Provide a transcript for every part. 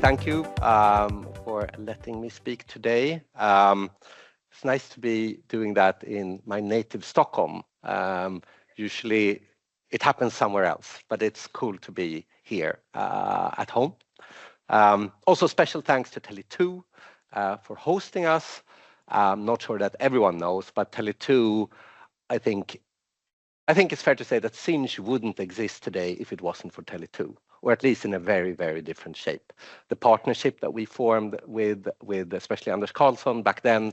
thank you for letting me speak today. It's nice to be doing that in my native Stockholm. Usually it happens somewhere else, but it's cool to be here at home. Also, special thanks to Tele2 for hosting us. I'm not sure that everyone knows, but Tele2, I think it's fair to say that Sinch wouldn't exist today if it wasn't for Tele2, or at least in a very, very different shape. The partnership that we formed with especially Anders Karlsson back then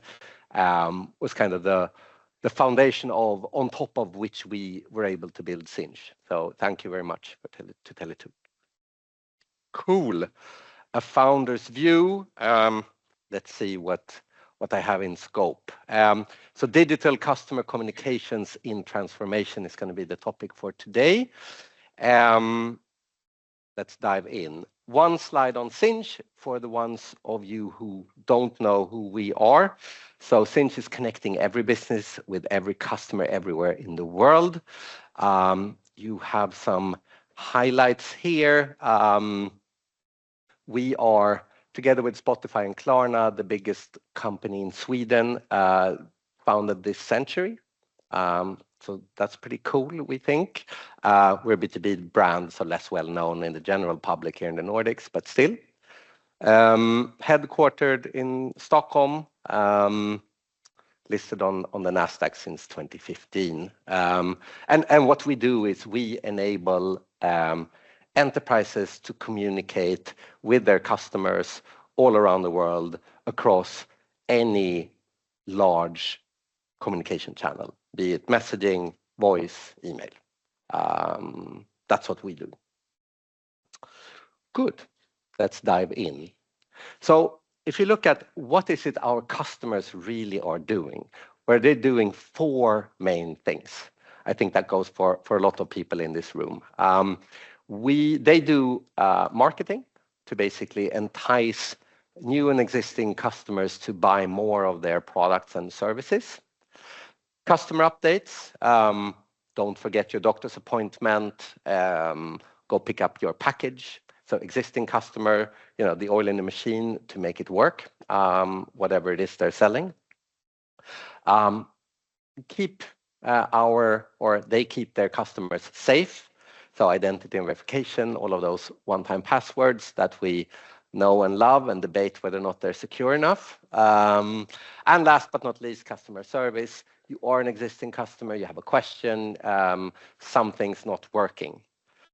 was kind of the foundation of on top of which we were able to build Sinch. So thank you very much to Tele2. Cool. A founder's view. Let's see what I have in scope. So digital customer communications in transformation is going to be the topic for today. Let's dive in. One slide on Sinch for the ones of you who don't know who we are. So Sinch is connecting every business with every customer everywhere in the world. You have some highlights here. We are, together with Spotify and Klarna, the biggest company in Sweden, founded this century. So that's pretty cool, we think. We're a B2B brand, so less well known in the general public here in the Nordics, but still. Headquartered in Stockholm, listed on the Nasdaq since 2015. And what we do is we enable enterprises to communicate with their customers all around the world across any large communication channel, be it messaging, voice, email. That's what we do. Good. Let's dive in. So if you look at what is it our customers really are doing, where they're doing four main things. I think that goes for a lot of people in this room. They do marketing to basically entice new and existing customers to buy more of their products and services. Customer updates, don't forget your doctor's appointment, go pick up your package. So existing customer, the oil in the machine to make it work, whatever it is they're selling. They keep their customers safe. So identity and verification, all of those one-time passwords that we know and love and debate whether or not they're secure enough. And last but not least, customer service. You are an existing customer, you have a question, something's not working.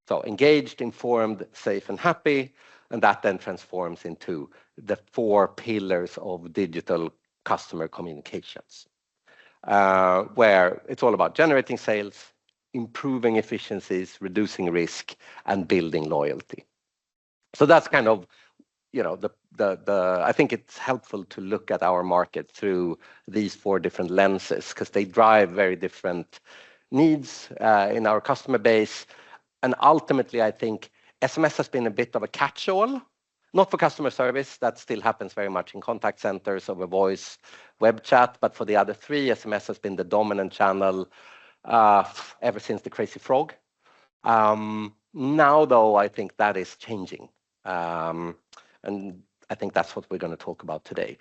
So engaged, informed, safe, and happy. And that then transforms into the four pillars of digital customer communications, where it's all about generating sales, improving efficiencies, reducing risk, and building loyalty. So that's kind of, I think it's helpful to look at our market through these four different lenses because they drive very different needs in our customer base. And ultimately, I think SMS has been a bit of a catch-all, not for customer service. That still happens very much in contact centers over voice, web chat. But for the other three, SMS has been the dominant channel ever since the crazy frog. Now, though, I think that is changing. And I think that's what we're going to talk about today.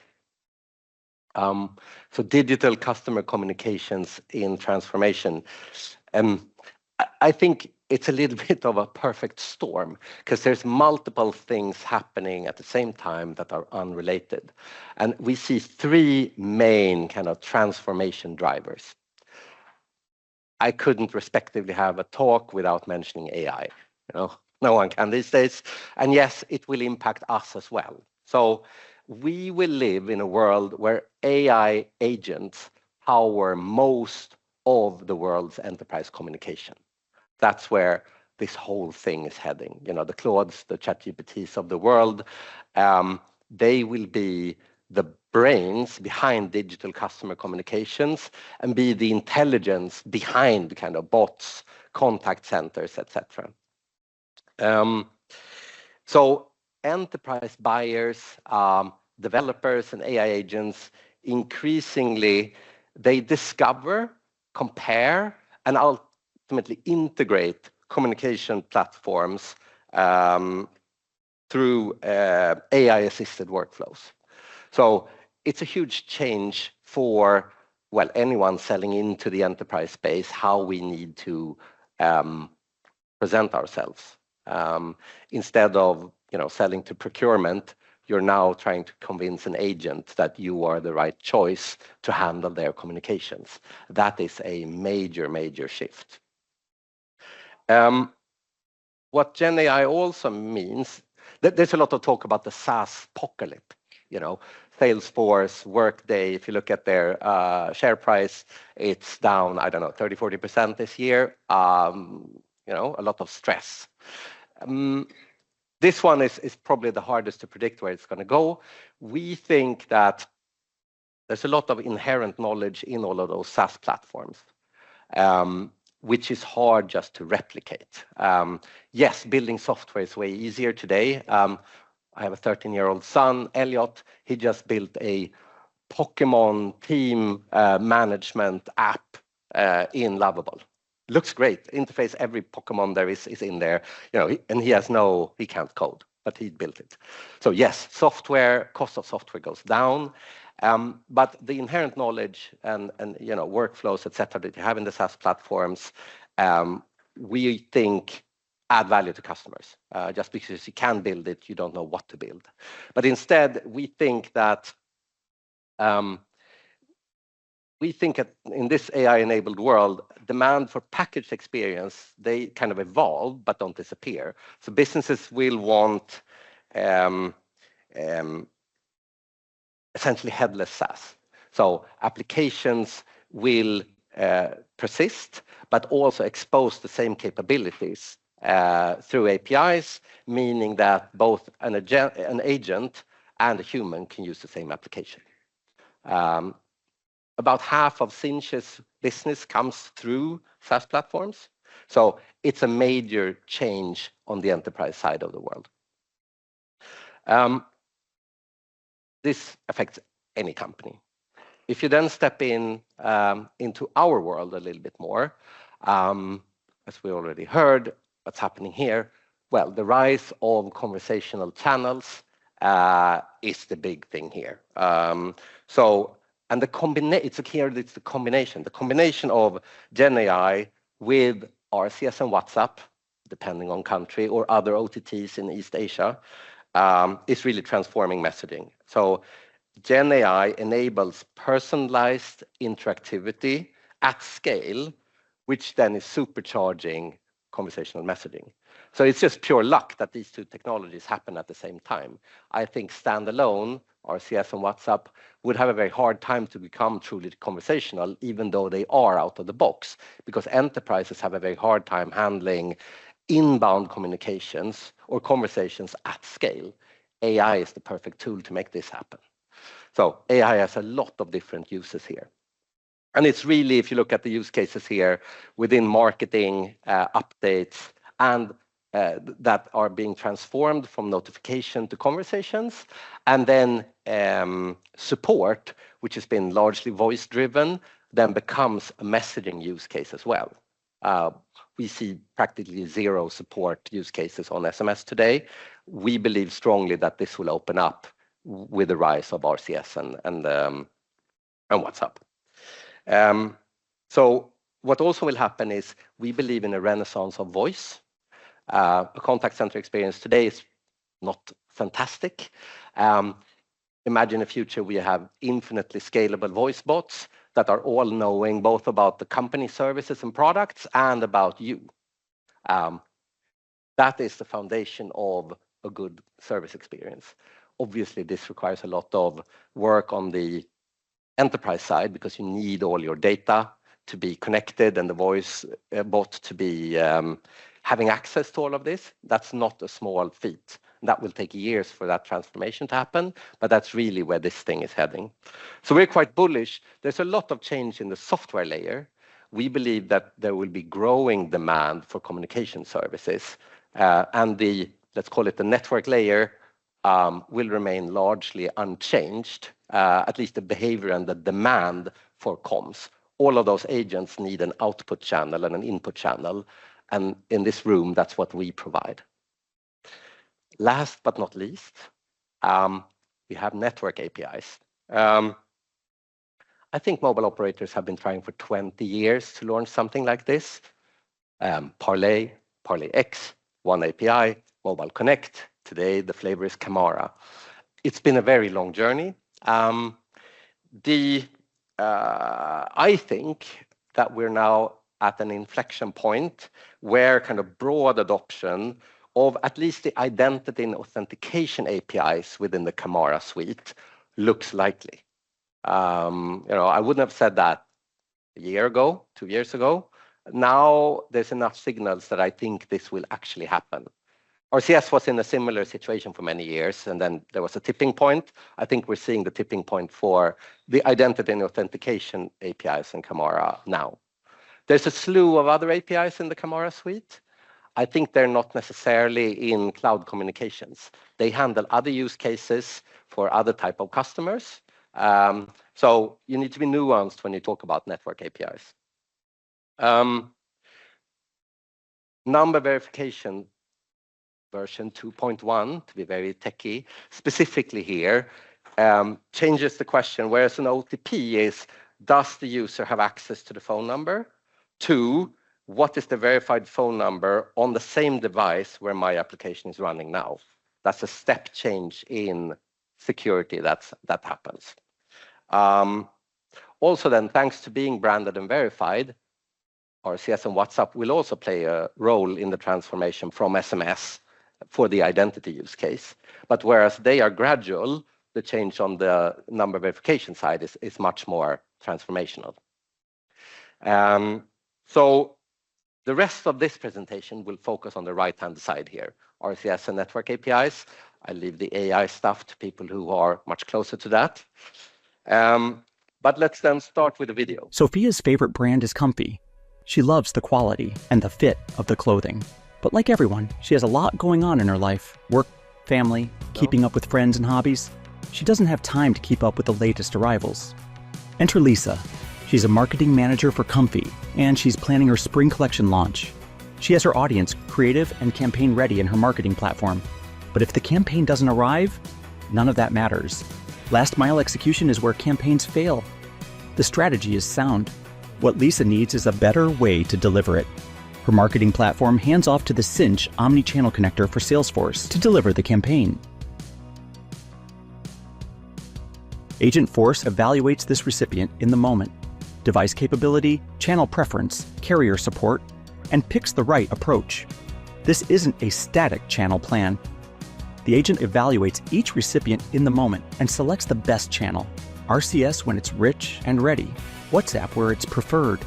So digital customer communications in transformation. I think it's a little bit of a perfect storm because there's multiple things happening at the same time that are unrelated. And we see three main kind of transformation drivers. I couldn't respectively have a talk without mentioning AI. No one can these days. And yes, it will impact us as well. So we will live in a world where AI agents power most of the world's enterprise communication. That's where this whole thing is heading. The Claudes, the ChatGPTs of the world, they will be the brains behind digital customer communications and be the intelligence behind kind of bots, contact centers, etc. So enterprise buyers, developers, and AI agents, increasingly, they discover, compare, and ultimately integrate communication platforms through AI-assisted workflows. So it's a huge change for, well, anyone selling into the enterprise space, how we need to present ourselves. Instead of selling to procurement, you're now trying to convince an agent that you are the right choice to handle their communications. That is a major, major shift. What Gen AI also means, there's a lot of talk about the SaaS apocalypse. Salesforce, Workday, if you look at their share price, it's down, I don't know, 30-40% this year. A lot of stress. This one is probably the hardest to predict where it's going to go. We think that there's a lot of inherent knowledge in all of those SaaS platforms, which is hard just to replicate. Yes, building software is way easier today. I have a 13-year-old son, Elliot. He just built a Pokemon team management app in Lovable. Looks great. Interface, every Pokemon there is in there. And he can't code, but he built it. So yes, cost of software goes down. But the inherent knowledge and workflows, etc., that you have in the SaaS platforms, we think add value to customers. Just because you can build it, you don't know what to build. But instead, we think that in this AI-enabled world, demand for packaged experience, they kind of evolve but don't disappear. So businesses will want essentially headless SaaS. So applications will persist, but also expose the same capabilities through APIs, meaning that both an agent and a human can use the same application. About half of Sinch's business comes through SaaS platforms. So it's a major change on the enterprise side of the world. This affects any company. If you then step into our world a little bit more, as we already heard, what's happening here? Well, the rise of conversational channels is the big thing here. And it's the combination of Gen AI with RCS and WhatsApp, depending on country, or other OTTs in East Asia, is really transforming messaging. So Gen AI enables personalized interactivity at scale, which then is supercharging conversational messaging. So it's just pure luck that these two technologies happen at the same time. I think standalone, RCS and WhatsApp would have a very hard time to become truly conversational, even though they are out of the box, because enterprises have a very hard time handling inbound communications or conversations at scale. AI is the perfect tool to make this happen. So AI has a lot of different uses here. And it's really, if you look at the use cases here, within marketing, updates, and that are being transformed from notification to conversations, and then support, which has been largely voice-driven, then becomes a messaging use case as well. We see practically zero support use cases on SMS today. We believe strongly that this will open up with the rise of RCS and WhatsApp. So what also will happen is we believe in a renaissance of voice. A contact center experience today is not fantastic. Imagine a future we have infinitely scalable voice bots that are all knowing both about the company services and products and about you. That is the foundation of a good service experience. Obviously, this requires a lot of work on the enterprise side because you need all your data to be connected and the voice bot to be having access to all of this. That's not a small feat. That will take years for that transformation to happen, but that's really where this thing is heading. So we're quite bullish. There's a lot of change in the software layer. We believe that there will be growing demand for communication services, and let's call it the network layer, will remain largely unchanged, at least the behavior and the demand for comms. All of those agents need an output channel and an input channel, and in this room, that's what we provide. Last but not least, we have network APIs. I think mobile operators have been trying for 20 years to launch something like this. Parlay, Parlay X, One API, Mobile Connect. Today, the flavor is Camara. It's been a very long journey. I think that we're now at an inflection point where kind of broad adoption of at least the identity and authentication APIs within the Camara suite looks likely. I wouldn't have said that a year ago, 2 years ago. Now there's enough signals that I think this will actually happen. RCS was in a similar situation for many years, and then there was a tipping point. I think we're seeing the tipping point for the identity and authentication APIs in Camara now. There's a slew of other APIs in the Camara suite. I think they're not necessarily in cloud communications. They handle other use cases for other type of customers. So you need to be nuanced when you talk about network APIs. Number verification version 2.1, to be very techy, specifically here, changes the question, whereas an OTP is, does the user have access to the phone number? 2, what is the verified phone number on the same device where my application is running now? That's a step change in security that happens. Also then, thanks to being branded and verified, RCS and WhatsApp will also play a role in the transformation from SMS for the identity use case. But whereas they are gradual, the change on the number verification side is much more transformational. So the rest of this presentation will focus on the right-hand side here, RCS and network APIs. I leave the AI stuff to people who are much closer to that. But let's then start with a video. Sophia's favorite brand is Comfy. She loves the quality and the fit of the clothing. But like everyone, she has a lot going on in her life. Work, family, keeping up with friends and hobbies. She doesn't have time to keep up with the latest arrivals. Enter Lisa. She's a marketing manager for Comfy, and she's planning her spring collection launch. She has her audience creative and campaign ready in her marketing platform. But if the campaign doesn't arrive, none of that matters. Last mile execution is where campaigns fail. The strategy is sound. What Lisa needs is a better way to deliver it. Her marketing platform hands off to the Sinch omni-channel connector for Salesforce to deliver the campaign. Agent Force evaluates this recipient in the moment, device capability, channel preference, carrier support, and picks the right approach. This isn't a static channel plan. The agent evaluates each recipient in the moment and selects the best channel. RCS when it's rich and ready, WhatsApp where it's preferred,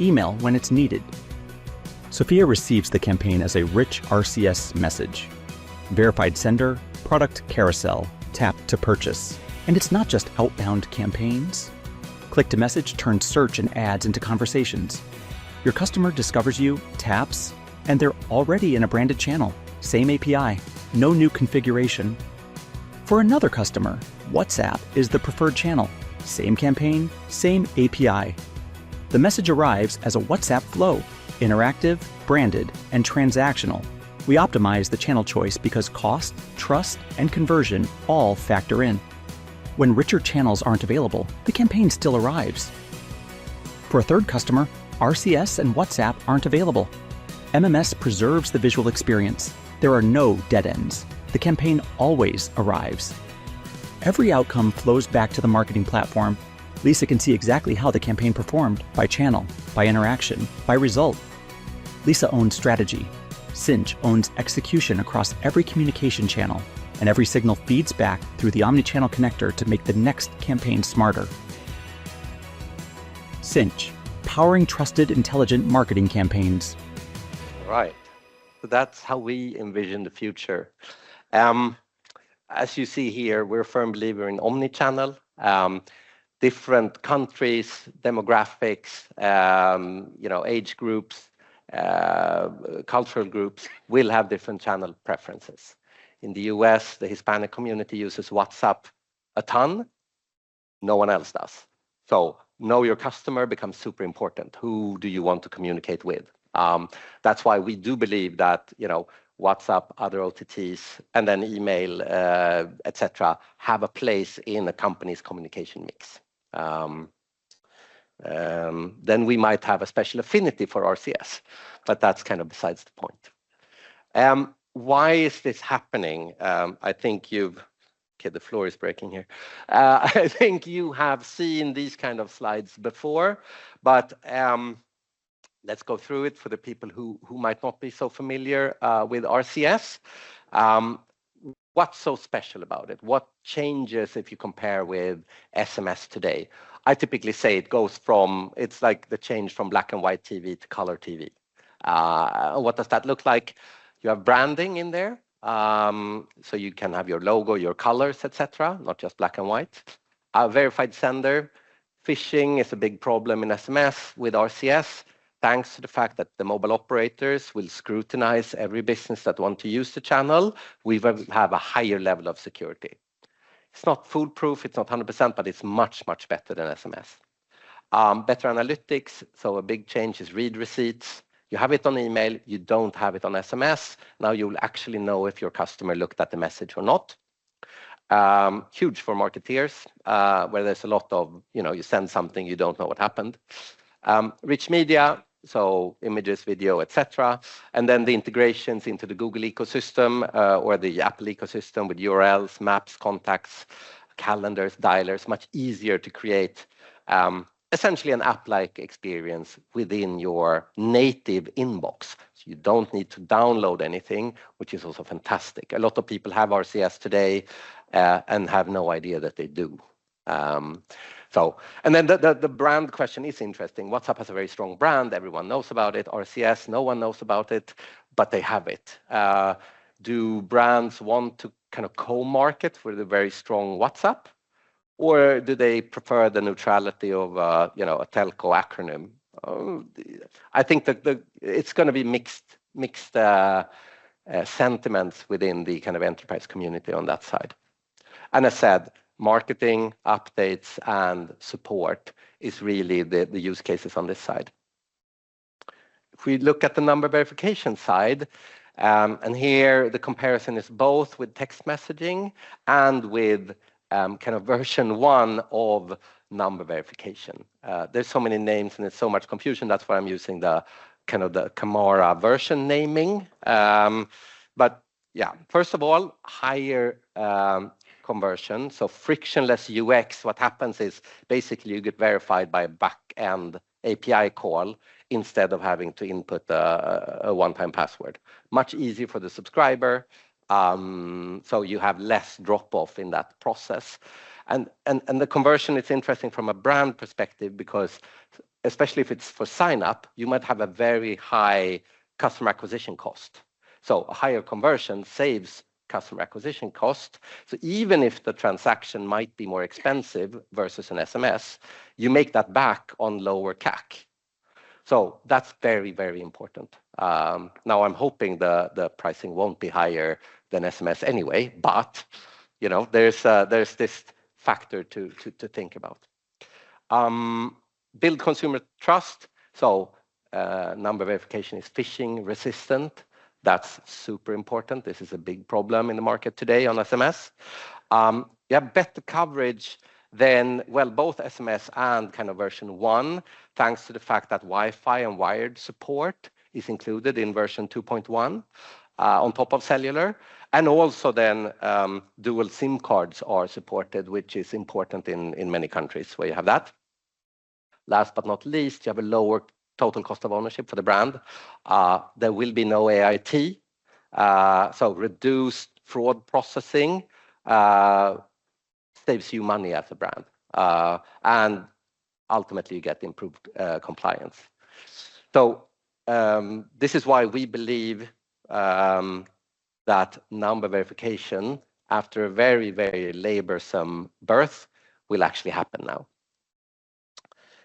email when it's needed. Sophia receives the campaign as a rich RCS message. Verified sender, product carousel, tap to purchase. And it's not just outbound campaigns. Click to message turns search and ads into conversations. Your customer discovers you, taps, and they're already in a branded channel. Same API, no new configuration. For another customer, WhatsApp is the preferred channel. Same campaign, same API. The message arrives as a WhatsApp flow, interactive, branded, and transactional. We optimize the channel choice because cost, trust, and conversion all factor in. When richer channels aren't available, the campaign still arrives. For a third customer, RCS and WhatsApp aren't available. MMS preserves the visual experience. There are no dead ends. The campaign always arrives. Every outcome flows back to the marketing platform. Lisa can see exactly how the campaign performed by channel, by interaction, by result. Lisa owns strategy. Sinch owns execution across every communication channel, and every signal feeds back through the omni-channel connector to make the next campaign smarter. Sinch, powering trusted, intelligent marketing campaigns. Right. So that's how we envision the future. As you see here, we're a firm believer in omni-channel. Different countries, demographics, age groups, cultural groups will have different channel preferences. In the US, the Hispanic community uses WhatsApp a ton. No one else does. So know your customer becomes super important. Who do you want to communicate with? That's why we do believe that, WhatsApp, other OTTs, and then email, etc., have a place in a company's communication mix. Then we might have a special affinity for RCS, but that's kind of besides the point. Why is this happening? I think you've... Okay, the floor is breaking here. I think you have seen these kind of slides before, but let's go through it for the people who might not be so familiar with RCS. What's so special about it? What changes if you compare with SMS today? I typically say it goes from, it's like the change from black and white TV to color TV. What does that look like? You have branding in there. So you can have your logo, your colors, etc., not just black and white. A verified sender. Phishing is a big problem in SMS. With RCS, thanks to the fact that the mobile operators will scrutinize every business that want to use the channel, we will have a higher level of security. It's not foolproof, it's not 100%, but it's much, much better than SMS. Better analytics, so a big change is read receipts. You have it on email, you don't have it on SMS. Now you'll actually know if your customer looked at the message or not. Huge for marketeers, where there's a lot of, you send something, you don't know what happened. Rich media, so images, video, etc. And then the integrations into the Google ecosystem or the Apple ecosystem with URLs, maps, contacts, calendars, dialers, much easier to create essentially an app-like experience within your native inbox. So you don't need to download anything, which is also fantastic. A lot of people have RCS today and have no idea that they do. And then the brand question is interesting. WhatsApp has a very strong brand. Everyone knows about it. RCS, no one knows about it, but they have it. Do brands want to kind of co-market with a very strong WhatsApp? Or do they prefer the neutrality of a telco acronym? I think that it's going to be mixed sentiments within the kind of enterprise community on that side. And as said, marketing, updates, and support is really the use cases on this side. If we look at the number verification side, and here the comparison is both with text messaging and with kind of version 1 of number verification. There's so many names and there's so much confusion. That's why I'm using the kind of the Camara version naming. But yeah, first of all, higher conversion. So frictionless UX, what happens is basically you get verified by a back-end API call instead of having to input a one-time password. Much easier for the subscriber. So you have less drop-off in that process. And the conversion is interesting from a brand perspective because especially if it's for sign-up, you might have a very high customer acquisition cost. So a higher conversion saves customer acquisition cost. So even if the transaction might be more expensive versus an SMS, you make that back on lower CAC. So that's very, very important. Now I'm hoping the pricing won't be higher than SMS anyway, but there's this factor to think about. Build consumer trust. So number verification is phishing resistant. That's super important. This is a big problem in the market today on SMS. You have better coverage than, well, both SMS and kind of version 1, thanks to the fact that Wi-Fi and wired support is included in version 2.1 on top of cellular. And also then dual SIM cards are supported, which is important in many countries where you have that. Last but not least, you have a lower total cost of ownership for the brand. There will be no AIT, so reduced fraud processing saves you money as a brand, and ultimately you get improved compliance. So this is why we believe that number verification after a very, very laborsome birth will actually happen now.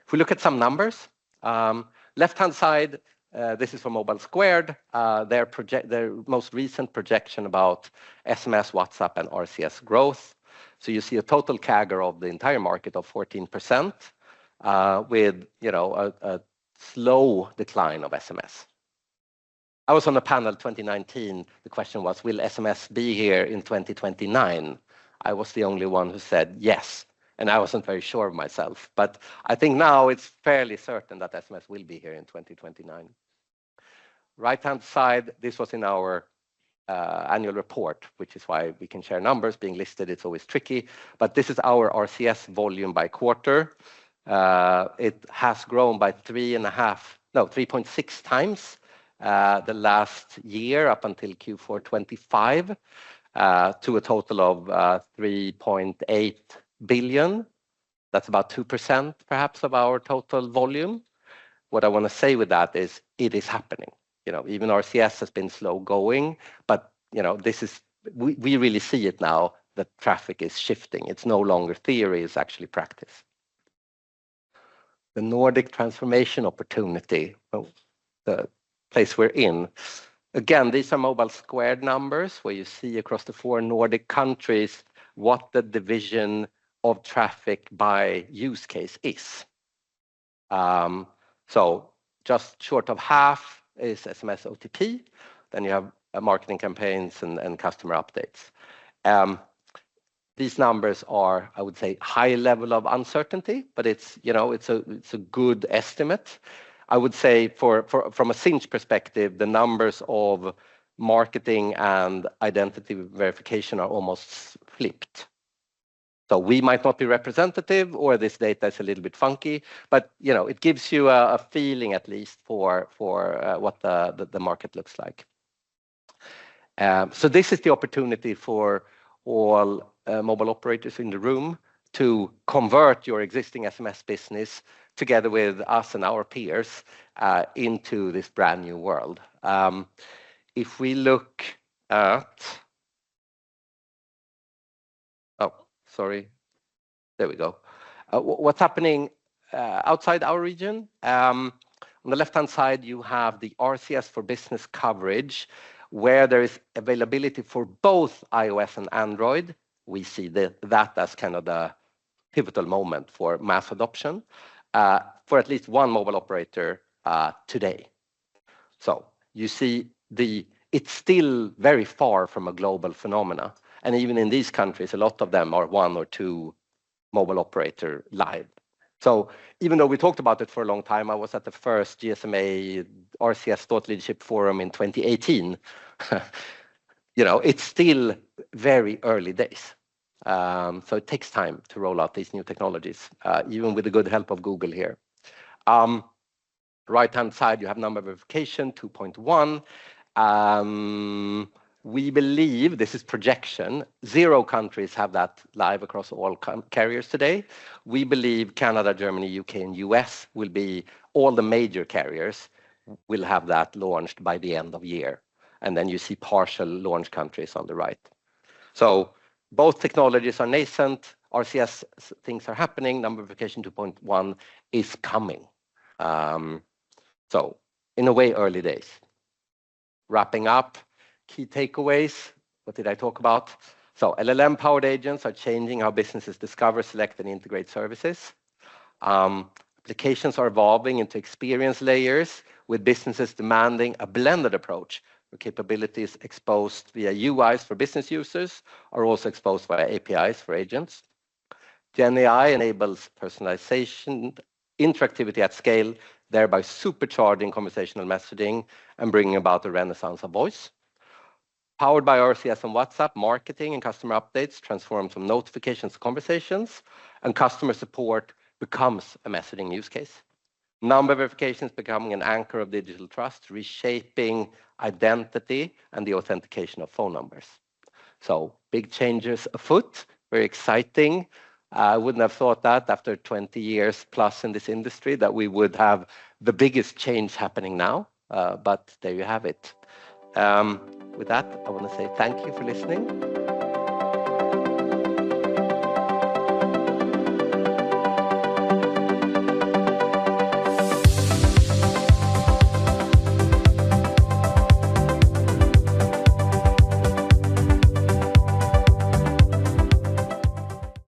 If we look at some numbers, left-hand side, this is for Mobile Squared, their most recent projection about SMS, WhatsApp, and RCS growth. So you see a total CAGR of the entire market of 14%, with a slow decline of SMS. I was on a panel 2019. The question was, will SMS be here in 2029? I was the only one who said yes, and I wasn't very sure of myself. But I think now it's fairly certain that SMS will be here in 2029. Right-hand side, this was in our annual report, which is why we can share numbers. Being listed, it's always tricky. But this is our RCS volume by quarter. It has grown by 3.6 times the last year up until Q4 25 to a total of 3.8 billion. That's about 2% perhaps of our total volume. What I want to say with that is it is happening. Even RCS has been slow going, but this is we really see it now that traffic is shifting. It's no longer theory, it's actually practice. The Nordic transformation opportunity, the place we're in. Again, these are mobile squared numbers where you see across the 4 Nordic countries what the division of traffic by use case is. So just short of half is SMS OTP. Then you have marketing campaigns and customer updates. These numbers are, I would say, high level of uncertainty, but it's a good estimate. I would say from a Sinch perspective, the numbers of marketing and identity verification are almost flipped. So we might not be representative, or this data is a little bit funky, but it gives you a feeling at least for what the market looks like. So this is the opportunity for all mobile operators in the room to convert your existing SMS business together with us and our peers into this brand new world. If we look at, sorry, there we go. What's happening outside our region? On the left-hand side, you have the RCS for business coverage, where there is availability for both iOS and Android. We see that as kind of the pivotal moment for mass adoption for at least one mobile operator today. So you see it's still very far from a global phenomena. And even in these countries, a lot of them are 1 or 2 mobile operator live. So even though we talked about it for a long time, I was at the first GSMA RCS Thought Leadership Forum in 2018. It's still very early days. So it takes time to roll out these new technologies, even with the good help of Google here. Right-hand side, you have number verification, 2.1. We believe, this is projection, 0 countries have that live across all carriers today. We believe Canada, Germany, UK, and US will be, all the major carriers will have that launched by the end of year. And then you see partial launch countries on the right. So both technologies are nascent. RCS things are happening. Number verification 2.1 is coming. So in a way, early days. Wrapping up, key takeaways. What did I talk about? So LLM-powered agents are changing how businesses discover, select, and integrate services. Applications are evolving into experience layers, with businesses demanding a blended approach where capabilities exposed via UIs for business users are also exposed via APIs for agents. Gen AI enables personalization, interactivity at scale, thereby supercharging conversational messaging and bringing about a renaissance of voice. Powered by RCS and WhatsApp, marketing and customer updates transform from notifications to conversations, and customer support becomes a messaging use case. Number verification is becoming an anchor of digital trust, reshaping identity and the authentication of phone numbers. So big changes afoot, very exciting. I wouldn't have thought that after 20 years plus in this industry that we would have the biggest change happening now, but there you have it. With that, I want to say thank you for listening.